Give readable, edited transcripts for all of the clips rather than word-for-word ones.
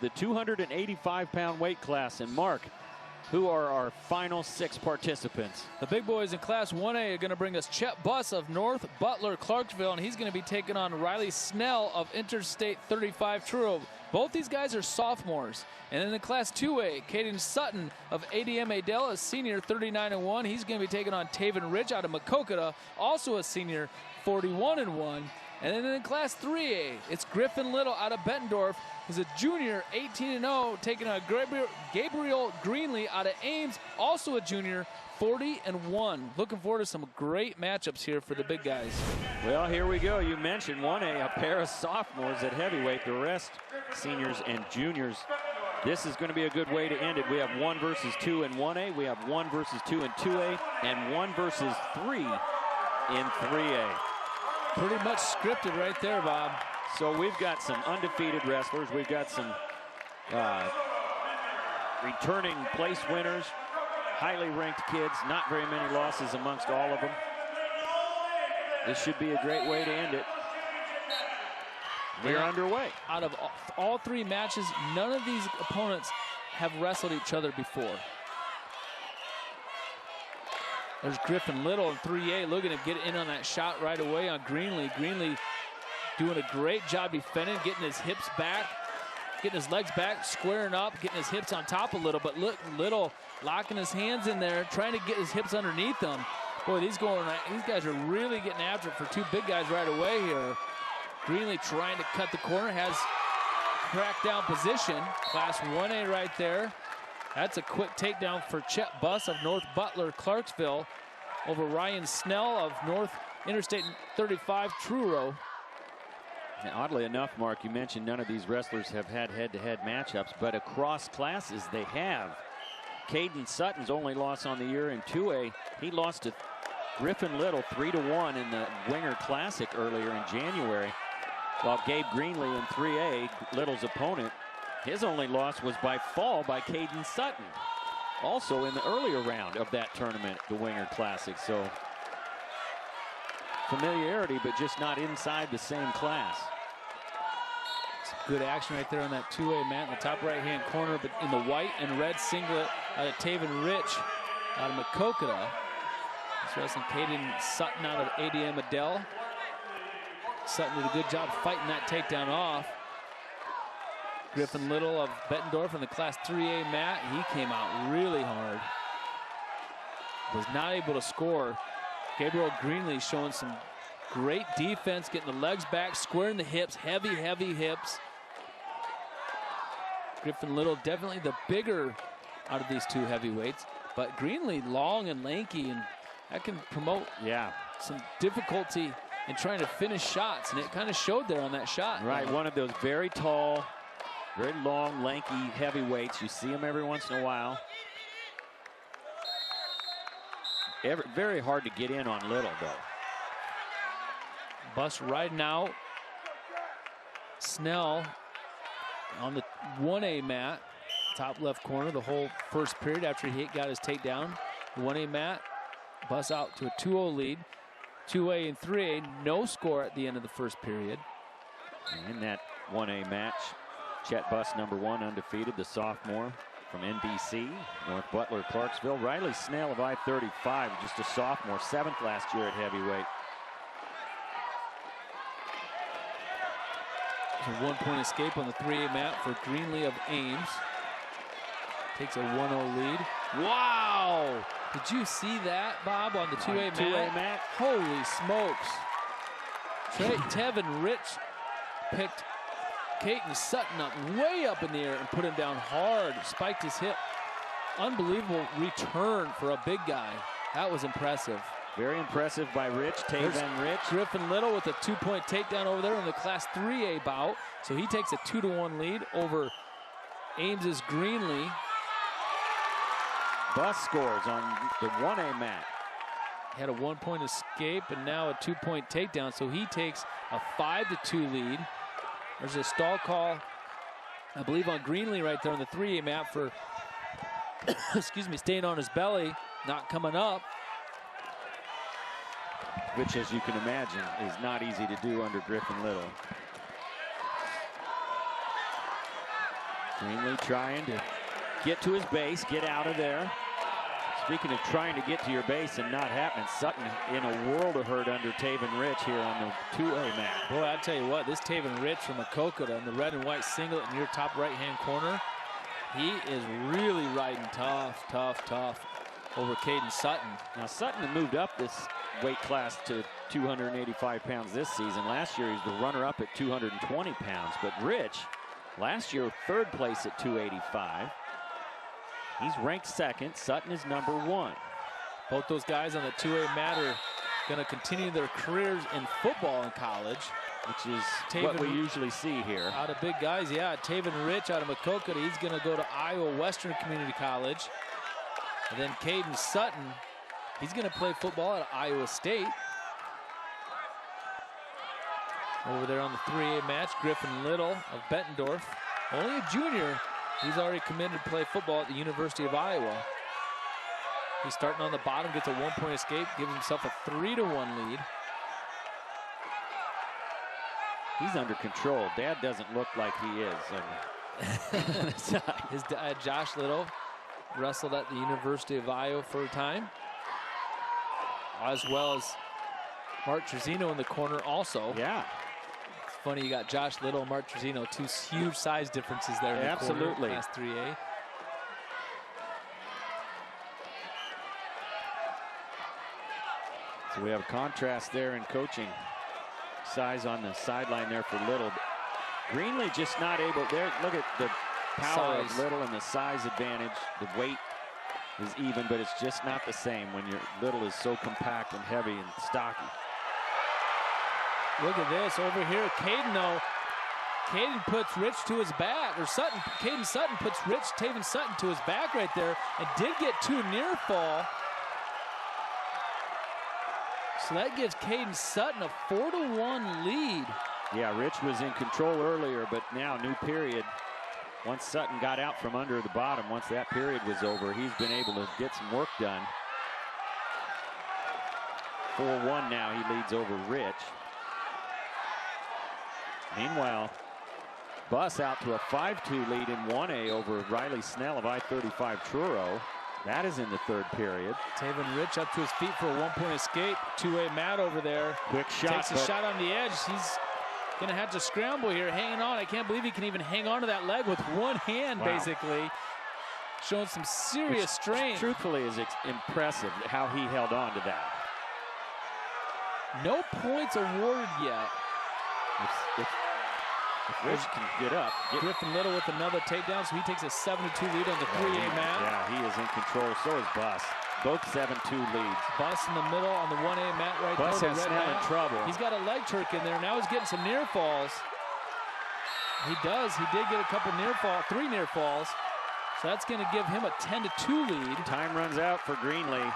the 285-pound weight class. And Mark, who are our final 6 participants? The big boys in Class 1A are going to bring us Chet Buss of North Butler-Clarksville, and he's going to be taking on Ryley Snell of Interstate 35 Truro. Both these guys are sophomores. And then in Class 2A, Kaden Sutton of Adel, a senior, 39-1. He's going to be taking on Taven out of Maquoketa, also a senior, 41-1. And then in Class 3A, it's Griffin Liddle out of Bettendorf, who's a junior, 18-0, taking on Gabriel Greenlee out of Ames, also a junior, 40-1. Looking forward to some great matchups here for the big guys. Well, here we go. You mentioned 1A, a pair of sophomores at heavyweight. The rest, seniors and juniors. This is going to be a good way to end it. We have 1 versus 2 in 1A. We have 1 versus 2 in 2A, and 1 versus 3 in 3A. Pretty much scripted right there, Bob. So we've got some undefeated wrestlers. We've got some returning place winners, highly ranked kids, not very many losses amongst all of them. This should be a great way to end it. We're underway. Out of all 3 matches, none of these opponents have wrestled each other before. There's Griffin Liddle in 3A looking to get in on that shot right away on Greenlee. Greenlee doing a great job defending, getting his hips back, getting his legs back, squaring up, getting his hips on top a little. But look, Liddle locking his hands in there, trying to get his hips underneath them. Boy, these guys are really getting after it for 2 big guys right away here. Greenlee trying to cut the corner, has crackdown position. Class 1A right there. That's a quick takedown for Chet Buss of North Butler-Clarksville over Ryan Snell of North Interstate 35 Truro. Now, oddly enough, Mark, you mentioned none of these wrestlers have had head-to-head matchups, but across classes they have. Kaden Sutton's only loss on the year in 2A. He lost to Griffin Liddle 3-1 in the Winger Classic earlier in January, while Gabe Greenlee in 3A, Liddle's opponent, his only loss was by fall by Kaden Sutton, also in the earlier round of that tournament, the Winger Classic. So familiarity, but just not inside the same class. Some good action right there on that 2A mat in the top right-hand corner, but in the white and red singlet out of Taven out of Maquoketa. He's wrestling Kaden Sutton out of Adel. Sutton did a good job fighting that takedown off. Griffin Liddle of Bettendorf in the Class 3A mat. He came out really hard. Was not able to score. Gabriel Greenlee showing some great defense, getting the legs back, squaring the hips, heavy hips. Griffin Liddle definitely the bigger out of these 2 heavyweights, but Greenlee long and lanky, and that can promote some difficulty in trying to finish shots, and it kind of showed there on that shot. Right, one of those very tall, very long, lanky heavyweights. You see them every once in a while. Very hard to get in on Liddle, though. Buss riding out. Snell on the 1A mat, top left corner, the whole first period after he got his takedown. The 1A mat, Buss out to a 2-0 lead. 2A and 3A, no score at the end of the first period. And in that 1A match, Chet Buss, #1, undefeated, the sophomore from NBC, North Butler-Clarksville. Ryley Snell of I-35, just a sophomore, 7th last year at heavyweight. There's a 1-point escape on the 3A mat for Greenlee of Ames. Takes a 1-0 lead. Wow! Did you see that, Bob, on the 2A mat? Holy smokes. Taven picked Kaden Sutton up way up in the air and put him down hard, spiked his hip. Unbelievable return for a big guy. That was impressive. Very impressive by Taven. Griffin Liddle with a 2-point takedown over there in the Class 3A bout. So he takes a 2-1 lead over Ames's Greenlee. Buss scores on the 1A mat. Had a 1-point escape and now a 2-point takedown. So he takes a 5-2 lead. There's a stall call, I believe, on Greenlee right there on the 3A mat for, excuse me, staying on his belly, not coming up. Which, as you can imagine, is not easy to do under Griffin Liddle. Greenlee trying to get to his base, get out of there. Speaking of trying to get to your base and not happening, Sutton in a world of hurt under Taven Rich here on the 2A mat. Boy, I tell you what, this Taven Rich from Maquoketa in the red and white singlet in your top right-hand corner, he is really riding tough over Kaden Sutton. Now, Sutton moved up this weight class to 285 pounds this season. Last year, he was the runner-up at 220 pounds. But Rich, last year, third place at 285. He's ranked second. Sutton is number 1. Both those guys on the 2A mat are going to continue their careers in football in college, which is what we usually see here. Out of big guys, yeah. Taven Rich out of Maquoketa, he's going to go to Iowa Western Community College. And then Kaden Sutton, he's going to play football at Iowa State. Over there on the 3A match, Griffin Liddle of Bettendorf, only a junior. He's already committed to play football at the University of Iowa. He's starting on the bottom, gets a 1-point escape, gives himself a 3-1 lead. He's under control. Dad doesn't look like he is. His dad, Josh Liddle, wrestled at the University of Iowa for a time, as well as Mark Trezino in the corner also. Yeah. It's funny, you got Josh Liddle and Mark Trezino, two huge size differences there in the absolutely. Corner, Class 3A. So we have a contrast there in coaching. Size on the sideline there for Liddle. Greenlee just not able there. Look at the power of Liddle and the size advantage. The weight is even, but it's just not the same when your Liddle is so compact and heavy and stocky. Look at this over here. Kaden, though. Kaden puts Rich to his back, or Sutton. Kaden Sutton puts Taven Sutton to his back right there, and did get 2 near fall. So that gives Kaden Sutton a 4-1 lead. Yeah, Rich was in control earlier, but now new period. Once Sutton got out from under the bottom, once that period was over, he's been able to get some work done. 4-1 now, he leads over Rich. Meanwhile, Bus out to a 5-2 lead in 1A over Ryley Snell of I-35 Truro. That is in the third period. Taven Rich up to his feet for a 1-point escape. 2A Matt over there. Quick shot. Takes a shot on the edge. He's going to have to scramble here, hanging on. I can't believe he can even hang on to that leg with one hand, basically. Showing some serious strain. Truthfully, is impressive how he held on to that. No points awarded yet. If Rich can get up. Griffin Liddle with another takedown, so he takes a 7-2 lead on the 3A mat. Yeah, he is in control. So is Bus. Both 7-2 leads. Bus in the middle on the 1A mat right there. Bus has Snell in trouble. He's got a leg turk in there. Now he's getting some near falls. He does. He did get a couple three near falls. So that's going to give him a 10-2 lead. Time runs out for Greenlee.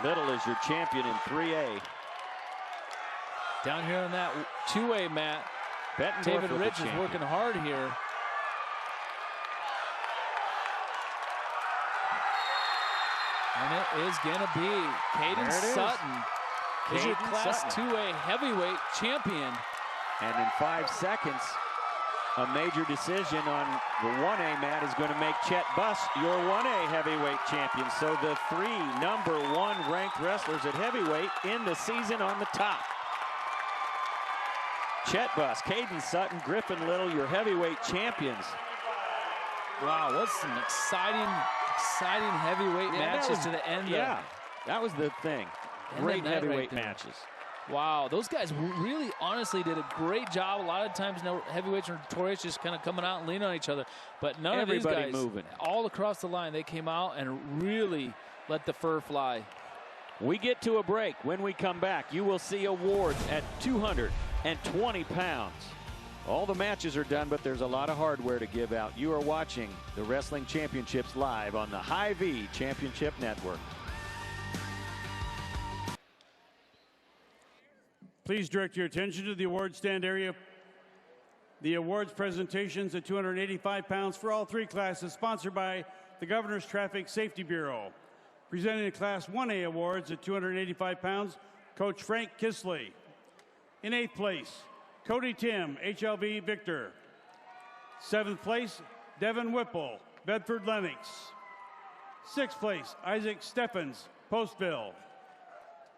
Liddle is your champion in 3A. Down here on that 2A mat, Taven Rich is working hard here. And it is going to be Kaden Sutton. Is your Class 2A heavyweight champion. And in 5 seconds, a major decision on the 1A mat is going to make Chet Bus your 1A heavyweight champion. So the 3 #1 ranked wrestlers at heavyweight in the season on the top. Chet Bus, Kaden Sutton, Griffin Liddle, your heavyweight champions. Wow, what's some exciting heavyweight matches to the end. Yeah, that was the thing. Great heavyweight matches. Wow, those guys really honestly did a great job. A lot of times heavyweights are notorious just kind of coming out and leaning on each other. But none of these guys, moving all across the line, they came out and really let the fur fly. We get to a break. When we come back, you will see awards at 220 pounds. All the matches are done, but there's a lot of hardware to give out. You are watching the Wrestling Championships live on the Hy-Vee Championship Network. Please direct your attention to the award stand area. The awards presentations at 285 pounds for all 3 classes, sponsored by the Governor's Traffic Safety Bureau. Presenting the Class 1A awards at 285 pounds, Coach Frank Kisley. In 8th place, Cody Tim, HLV Victor. 7th place, Devin Whipple, Bedford Lennox. 6th place, Isaac Steffens, Postville.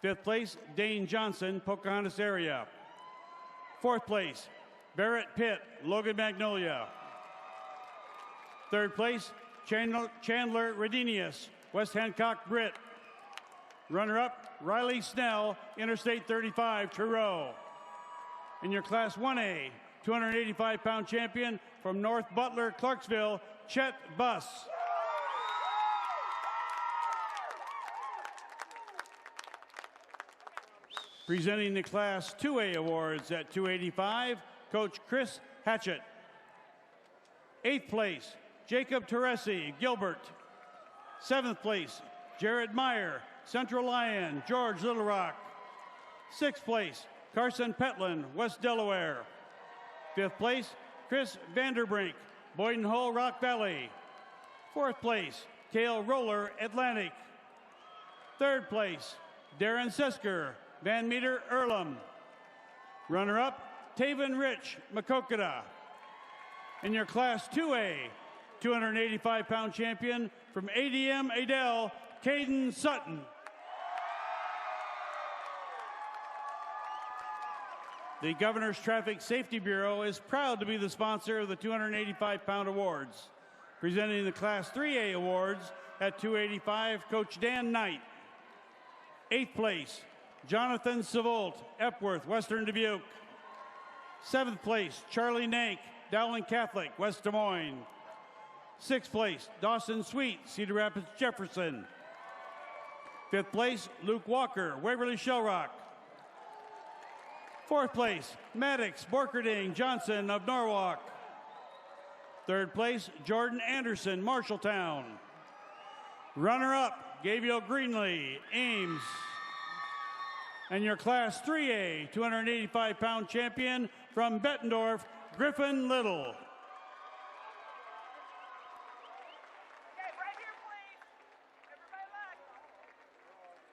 5th place, Dane Johnson, Pocahontas area. 4th place, Barrett Pitt, Logan Magnolia. 3rd place, Chandler Redenius, West Hancock Britt. Runner-up, Ryley Snell, Interstate 35, Truro. In your Class 1A, 285-pound champion from North Butler-Clarksville, Chet Buss. Presenting the Class 2A awards at 285, Coach Chris Hatchett. 8th place, Jacob Teresi, Gilbert. 7th place, Jared Meyer, Central Lyon, George Little Rock. 6th place, Carson Petland, West Delaware. 5th place, Chris Vanderbrink, Boyden Hull, Rock Valley. 4th place, Cale Roller, Atlantic. 3rd place, Darren Sisker, Van Meter, Earlham. Runner-up, Taven Rich, Maquoketa. In your Class 2A, 285-pound champion from ADM Adel, Kaden Sutton. The Governor's Traffic Safety Bureau is proud to be the sponsor of the 285-pound awards. Presenting the Class 3A awards at 285, Coach Dan Knight. 8th place, Jonathan Savolt, Epworth, Western Dubuque. 7th place, Charlie Nank, Dowling Catholic, West Des Moines. 6th place, Dawson Sweet, Cedar Rapids, Jefferson. 5th place, Luke Walker, Waverly Shellrock. 4th place, Maddox Borkerding Johnson of Norwalk. 3rd place, Jordan Anderson, Marshalltown. Runner-up, Gabriel Greenlee, Ames. And your Class 3A, 285-pound champion from Bettendorf, Griffin Liddle.